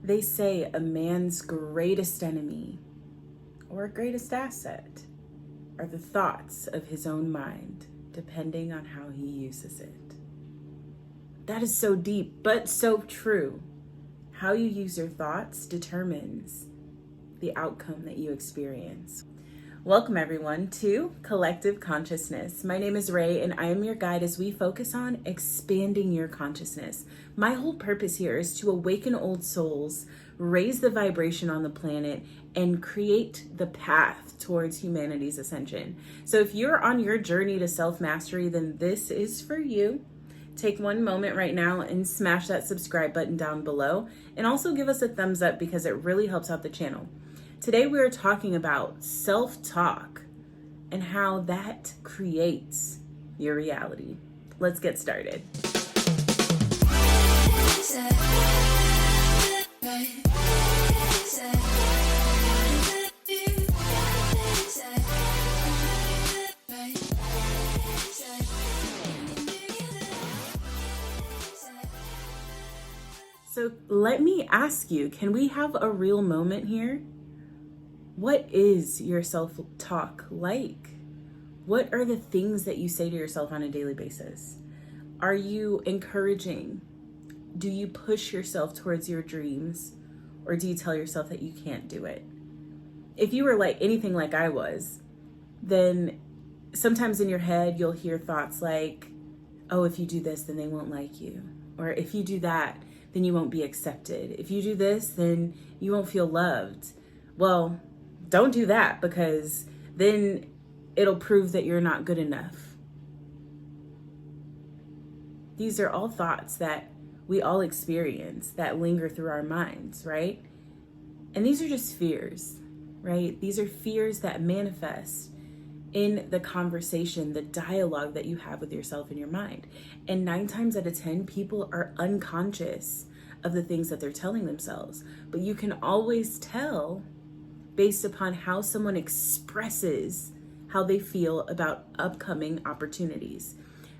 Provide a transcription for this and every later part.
They say a man's greatest enemy or greatest asset are the thoughts of his own mind, depending on how he uses it. That is so deep, but so true. How you use your thoughts determines the outcome that you experience. Welcome everyone to Collective Consciousness. My name is Ray and I am your guide as we focus on expanding your consciousness. My whole purpose here is to awaken old souls, raise the vibration on the planet, and create the path towards humanity's ascension. So if you're on your journey to self-mastery, then this is for you. Take one moment right now and smash that subscribe button down below, and also give us a thumbs up because it really helps out the channel. Today we are talking about self-talk and how that creates your reality. Let's get started. So let me ask you, can we have a real moment here? What is your self-talk like? What are the things that you say to yourself on a daily basis? Are you encouraging? Do you push yourself towards your dreams? Or do you tell yourself that you can't do it? If you were like anything like I was, then sometimes in your head, you'll hear thoughts like, oh, if you do this, then they won't like you. Or if you do that, then you won't be accepted. If you do this, then you won't feel loved. Well, don't do that, because then it'll prove that you're not good enough. These are all thoughts that we all experience that linger through our minds, right? And these are just fears, right? These are fears that manifest in the conversation, the dialogue that you have with yourself in your mind. And 9 times out of 10, people are unconscious of the things that they're telling themselves. But you can always tell based upon how someone expresses how they feel about upcoming opportunities.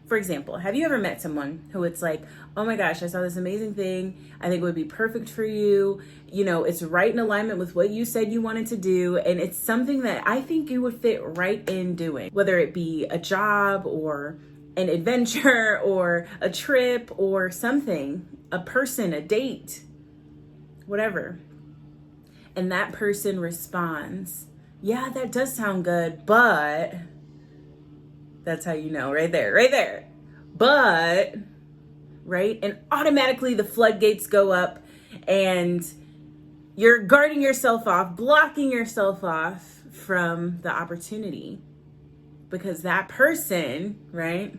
For example, have you ever met someone who it's like, oh my gosh, I saw this amazing thing. I think it would be perfect for you. You know, it's right in alignment with what you said you wanted to do. And it's something that I think you would fit right in doing, whether it be a job or an adventure or a trip or something, a person, a date, whatever. And that person responds, yeah, that does sound good, but that's how you know, right there. But, right? And automatically the floodgates go up and you're guarding yourself off, blocking yourself off from the opportunity because that person, right,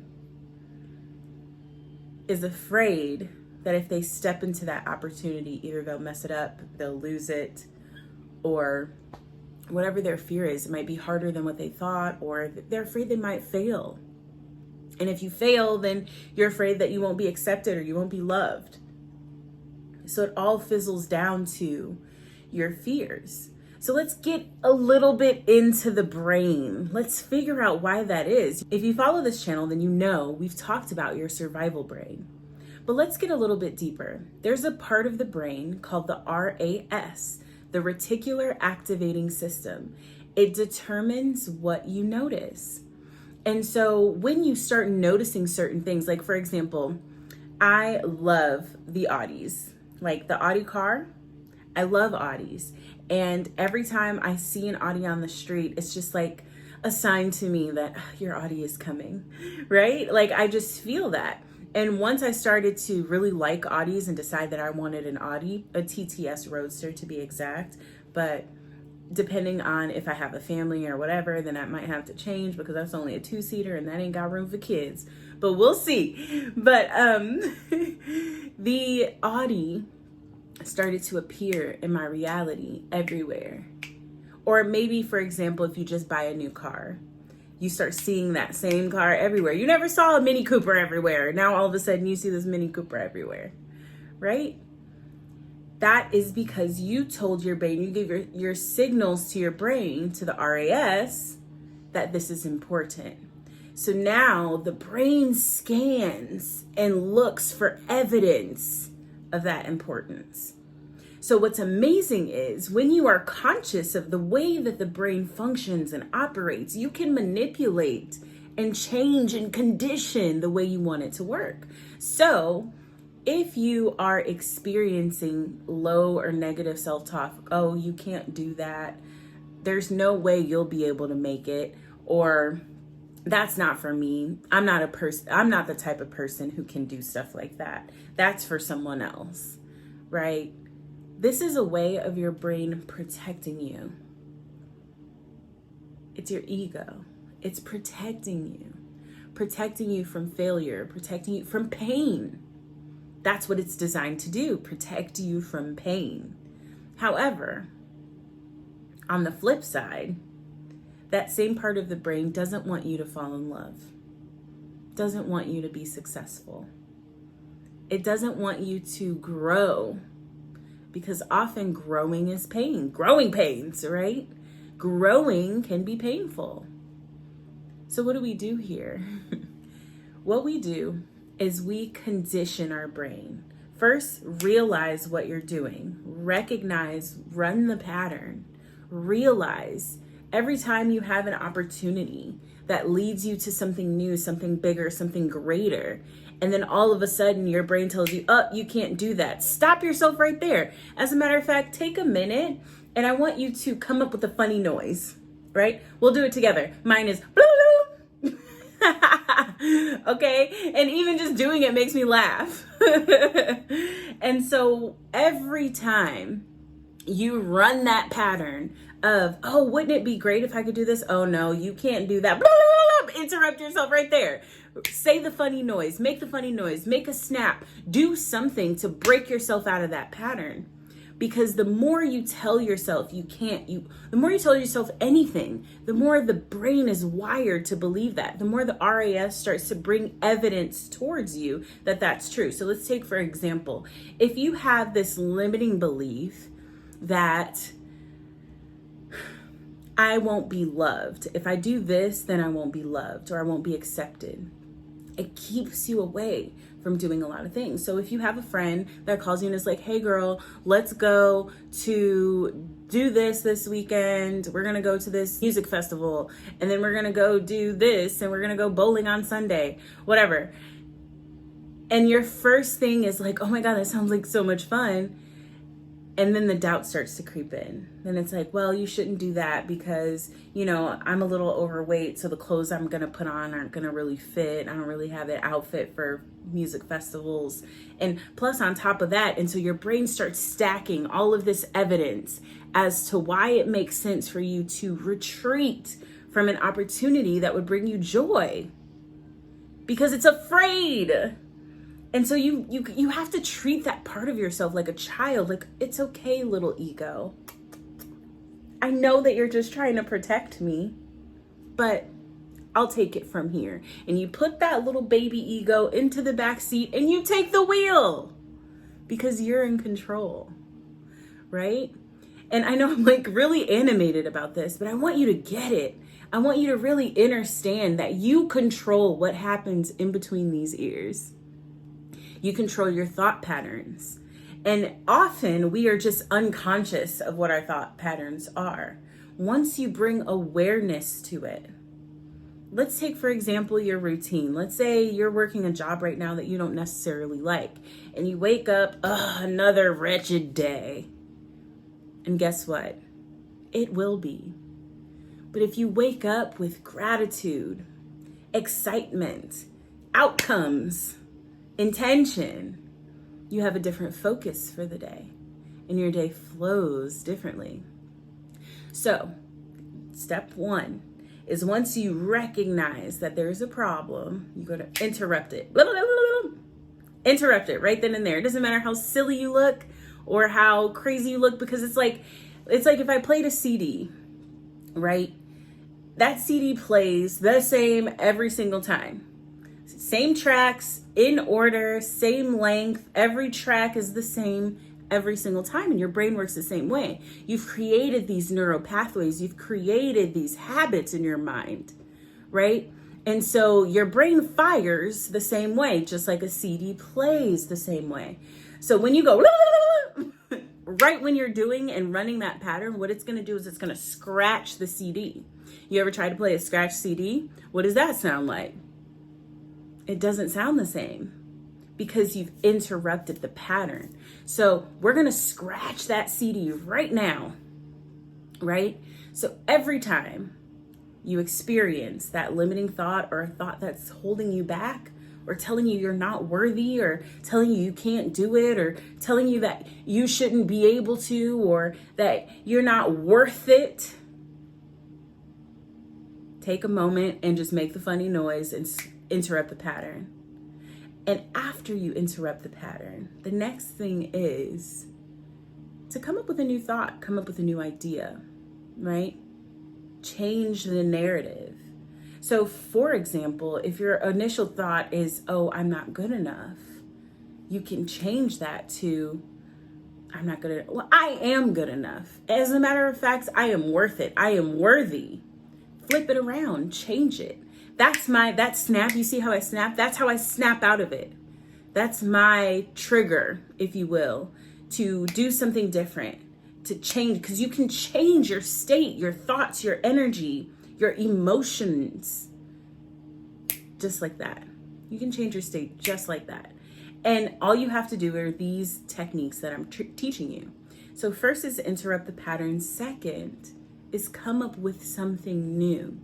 is afraid that if they step into that opportunity, either they'll mess it up, they'll lose it, or whatever their fear is. It might be harder than what they thought, or they're afraid they might fail. And if you fail, then you're afraid that you won't be accepted or you won't be loved. So it all fizzles down to your fears. So let's get a little bit into the brain. Let's figure out why that is. If you follow this channel, then you know we've talked about your survival brain. But let's get a little bit deeper. There's a part of the brain called the RAS, the reticular activating system. It determines what you notice. And so when you start noticing certain things, like for example, I love the Audis, like the Audi car. I love Audis. And every time I see an Audi on the street, it's just like a sign to me that your Audi is coming, right? Like I just feel that. And once I started to really like Audis and decide that I wanted an Audi, a TTS Roadster to be exact, but depending on if I have a family or whatever, then that might have to change because that's only a 2-seater and that ain't got room for kids, but we'll see. But the Audi started to appear in my reality everywhere. Or maybe, for example, if you just buy a new car, you start seeing that same car everywhere. You never saw a Mini Cooper everywhere. Now all of a sudden you see this Mini Cooper everywhere, right? That is because you told your brain, you gave your signals to your brain, to the RAS, that this is important. So now the brain scans and looks for evidence of that importance. So what's amazing is when you are conscious of the way that the brain functions and operates, you can manipulate and change and condition the way you want it to work. So if you are experiencing low or negative self-talk, oh, you can't do that, there's no way you'll be able to make it, or that's not for me, I'm not the type of person who can do stuff like that, that's for someone else, right? This is a way of your brain protecting you. It's your ego. It's protecting you from failure, protecting you from pain. That's what it's designed to do, protect you from pain. However, on the flip side, that same part of the brain doesn't want you to fall in love, doesn't want you to be successful. It doesn't want you to grow, because often growing is pain. Growing pains, right? Growing can be painful. So what do we do here? What we do is we condition our brain. First, realize what you're doing. Recognize, run the pattern. Realize every time you have an opportunity that leads you to something new, something bigger, something greater, and then all of a sudden your brain tells you, oh, you can't do that. Stop yourself right there. As a matter of fact, take a minute and I want you to come up with a funny noise, right? We'll do it together. Mine is blue. Okay? And even just doing it makes me laugh. And so every time you run that pattern of, oh, wouldn't it be great if I could do this? Oh no, you can't do that. Interrupt yourself right there. Say the funny noise, make the funny noise, make a snap, do something to break yourself out of that pattern. Because the more you tell yourself you can't, the more you tell yourself anything, the more the brain is wired to believe that. The more the RAS starts to bring evidence towards you that that's true. So let's take, for example, if you have this limiting belief that I won't be loved. If I do this, then I won't be loved or I won't be accepted. It keeps you away from doing a lot of things. So if you have a friend that calls you and is like, hey girl, let's go to do this weekend. We're going to go to this music festival and then we're going to go do this and we're going to go bowling on Sunday, whatever. And your first thing is like, oh my God, that sounds like so much fun. And then the doubt starts to creep in. Then it's like, well, you shouldn't do that because, I'm a little overweight. So the clothes I'm going to put on aren't going to really fit. I don't really have an outfit for music festivals. And plus on top of that, and so your brain starts stacking all of this evidence as to why it makes sense for you to retreat from an opportunity that would bring you joy because it's afraid. And so you have to treat that part of yourself like a child. Like, it's okay, little ego. I know that you're just trying to protect me, but I'll take it from here. And you put that little baby ego into the back seat and you take the wheel because you're in control, right? And I know I'm like really animated about this, but I want you to get it. I want you to really understand that you control what happens in between these ears. You control your thought patterns. And often we are just unconscious of what our thought patterns are. Once you bring awareness to it, let's take, for example, your routine. Let's say you're working a job right now that you don't necessarily like, and you wake up, another wretched day. And guess what? It will be. But if you wake up with gratitude, excitement, outcomes, intention, you have a different focus for the day and your day flows differently. So step one is once you recognize that there's a problem, you go to interrupt it. Interrupt it right then and there. It doesn't matter how silly you look or how crazy you look, because it's like if I played a CD, right? That CD plays the same every single time. Same tracks, in order, same length. Every track is the same every single time, and your brain works the same way. You've created these neural pathways. You've created these habits in your mind, right? And so your brain fires the same way, just like a CD plays the same way. So when you go, right when you're doing and running that pattern, what it's going to do is it's going to scratch the CD. You ever try to play a scratch CD? What does that sound like? It doesn't sound the same because you've interrupted the pattern. So we're going to scratch that CD right now, right? So every time you experience that limiting thought or a thought that's holding you back, or telling you you're not worthy, or telling you you can't do it, or telling you that you shouldn't be able to, or that you're not worth it, take a moment and just make the funny noise and interrupt the pattern. And after you interrupt the pattern, the next thing is to come up with a new thought, come up with a new idea, right? Change the narrative. So for example, if your initial thought is, oh, I'm not good enough, you can change that to, I'm not good enough. Well, I am good enough. As a matter of fact, I am worth it. I am worthy. Flip it around, change it. That snap, you see how I snap? That's how I snap out of it. That's my trigger, if you will, to do something different, to change, because you can change your state, your thoughts, your energy, your emotions, just like that. You can change your state just like that. And all you have to do are these techniques that I'm teaching you. So first is interrupt the pattern. Second is come up with something new.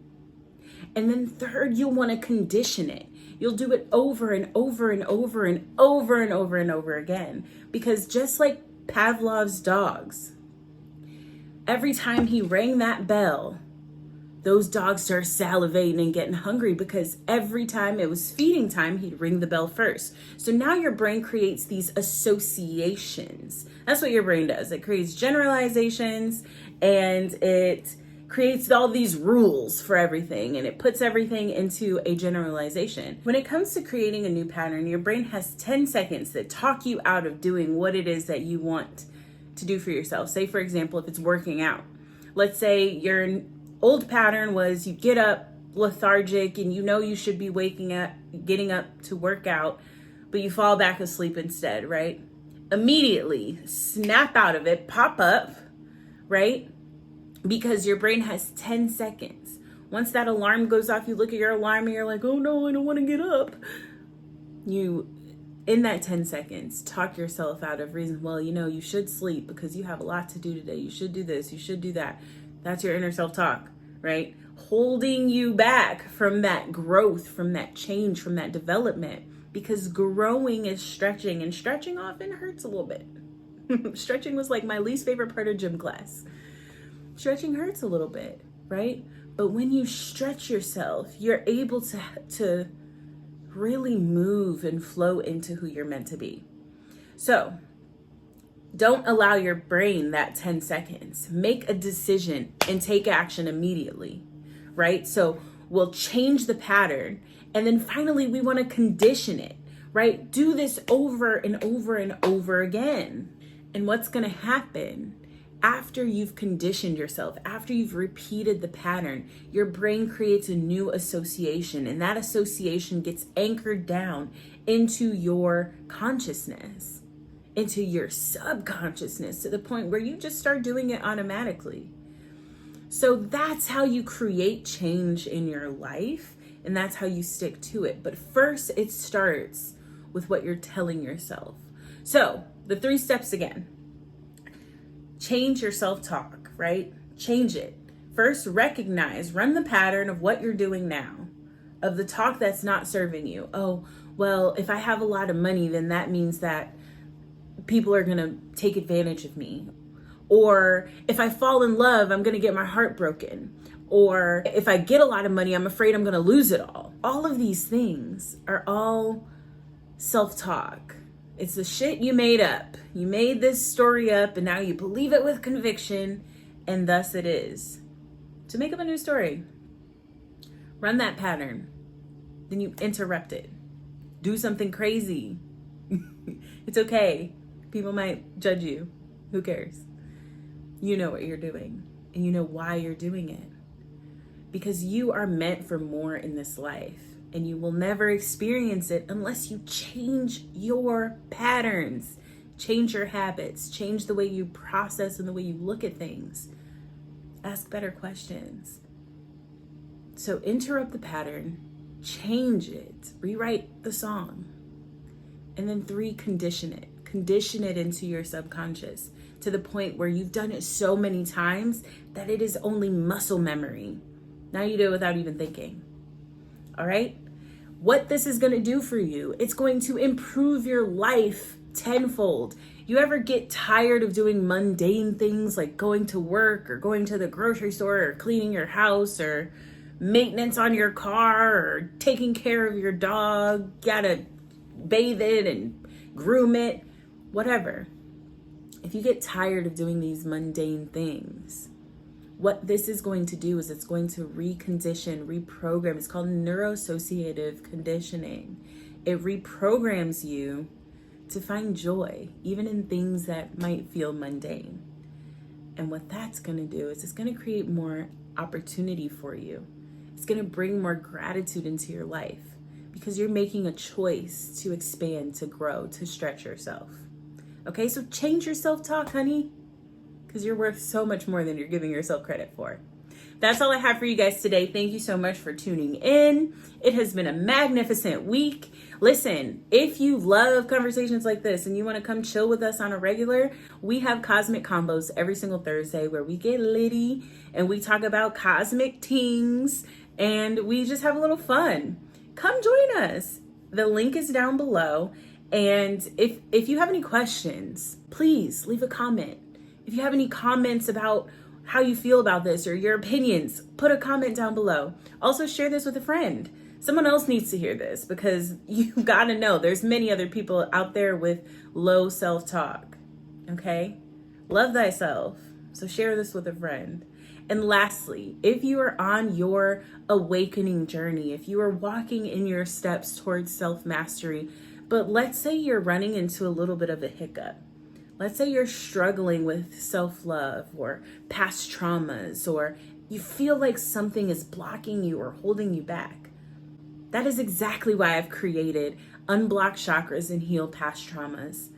And then third, you'll want to condition it. You'll do it over and over and over and over and over and over again. Because just like Pavlov's dogs, every time he rang that bell, those dogs started salivating and getting hungry, because every time it was feeding time, he'd ring the bell first. So now your brain creates these associations. That's what your brain does. It creates generalizations, and it creates all these rules for everything, and it puts everything into a generalization. When it comes to creating a new pattern, your brain has 10 seconds that talk you out of doing what it is that you want to do for yourself. Say, for example, if it's working out. Let's say your old pattern was you get up lethargic and you know you should be getting up to work out, but you fall back asleep instead, right? Immediately snap out of it, pop up, right? Because your brain has 10 seconds. Once that alarm goes off, you look at your alarm and you're like, oh no, I don't want to get up. You, in that 10 seconds, talk yourself out of reasons. Well, you should sleep because you have a lot to do today. You should do this. You should do that. That's your inner self-talk, right? Holding you back from that growth, from that change, from that development. Because growing is stretching, and stretching often hurts a little bit. Stretching was like my least favorite part of gym class. Stretching hurts a little bit, right? But when you stretch yourself, you're able to really move and flow into who you're meant to be. So don't allow your brain that 10 seconds. Make a decision and take action immediately, right? So we'll change the pattern, and then finally we want to condition it, right? Do this over and over and over again. And what's going to happen after you've conditioned yourself, after you've repeated the pattern, your brain creates a new association, and that association gets anchored down into your consciousness, into your subconsciousness, to the point where you just start doing it automatically. So that's how you create change in your life, and that's how you stick to it. But first, it starts with what you're telling yourself. So the 3 steps again. Change your self-talk, right? Change it. First, recognize, run the pattern of what you're doing now, of the talk that's not serving you. Oh, well, if I have a lot of money, then that means that people are going to take advantage of me. Or if I fall in love, I'm going to get my heart broken. Or if I get a lot of money, I'm afraid I'm going to lose it all. All of these things are all self-talk. It's the shit you made up. You made this story up, and now you believe it with conviction, and thus it is. To make up a new story, run that pattern. Then you interrupt it. Do something crazy. It's okay. People might judge you. Who cares? You know what you're doing, and you know why you're doing it. Because you are meant for more in this life, and you will never experience it unless you change your patterns. Change your habits. Change the way you process and the way you look at things. Ask better questions. So interrupt the pattern, change it, rewrite the song. And then 3, condition it. Condition it into your subconscious to the point where you've done it so many times that it is only muscle memory. Now you do it without even thinking. All right? What this is going to do for you, it's going to improve your life tenfold. You ever get tired of doing mundane things like going to work or going to the grocery store or cleaning your house or maintenance on your car or taking care of your dog? Gotta bathe it and groom it, whatever. If you get tired of doing these mundane things, what this is going to do is it's going to recondition, reprogram. It's called neuroassociative conditioning. It reprograms you to find joy, even in things that might feel mundane. And what that's going to do is it's going to create more opportunity for you. It's going to bring more gratitude into your life because you're making a choice to expand, to grow, to stretch yourself. Okay, so change your self-talk, honey, because you're worth so much more than you're giving yourself credit for. That's all I have for you guys today. Thank you so much for tuning in. It has been a magnificent week. Listen, if you love conversations like this and you want to come chill with us on a regular, we have Cosmic Convos every single Thursday where we get litty and we talk about cosmic things and we just have a little fun. Come join us. The link is down below. And if you have any questions, please leave a comment. If you have any comments about how you feel about this or your opinions, put a comment down below. Also share this with a friend. Someone else needs to hear this because you gotta know there's many other people out there with low self-talk, okay? Love thyself. So share this with a friend. And lastly, if you are on your awakening journey, if you are walking in your steps towards self-mastery, but let's say you're running into a little bit of a hiccup. Let's say you're struggling with self-love or past traumas, or you feel like something is blocking you or holding you back. That is exactly why I've created Unblock Chakras and Heal Past Traumas.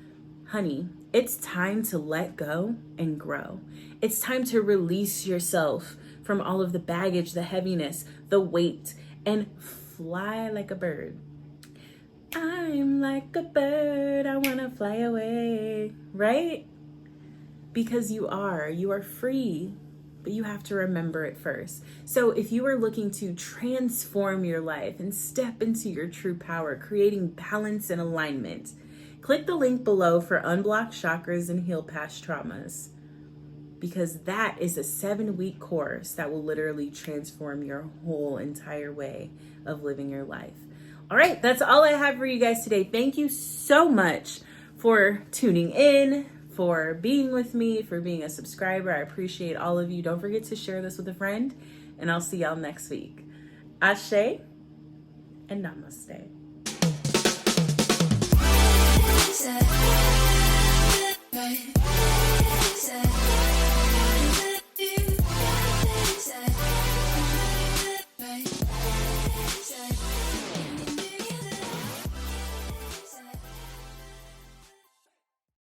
Honey, it's time to let go and grow. It's time to release yourself from all of the baggage, the heaviness, the weight, and fly like a bird. I'm like a bird, I wanna fly away, right? Because you are free, but you have to remember it first. So if you are looking to transform your life and step into your true power, creating balance and alignment, click the link below for Unblock Chakras and Heal Past Traumas, because that is a 7-week course that will literally transform your whole entire way of living your life. All right, that's all I have for you guys today. Thank you so much for tuning in, for being with me, for being a subscriber. I appreciate all of you. Don't forget to share this with a friend, and I'll see y'all next week. Asè and Namaste. Right.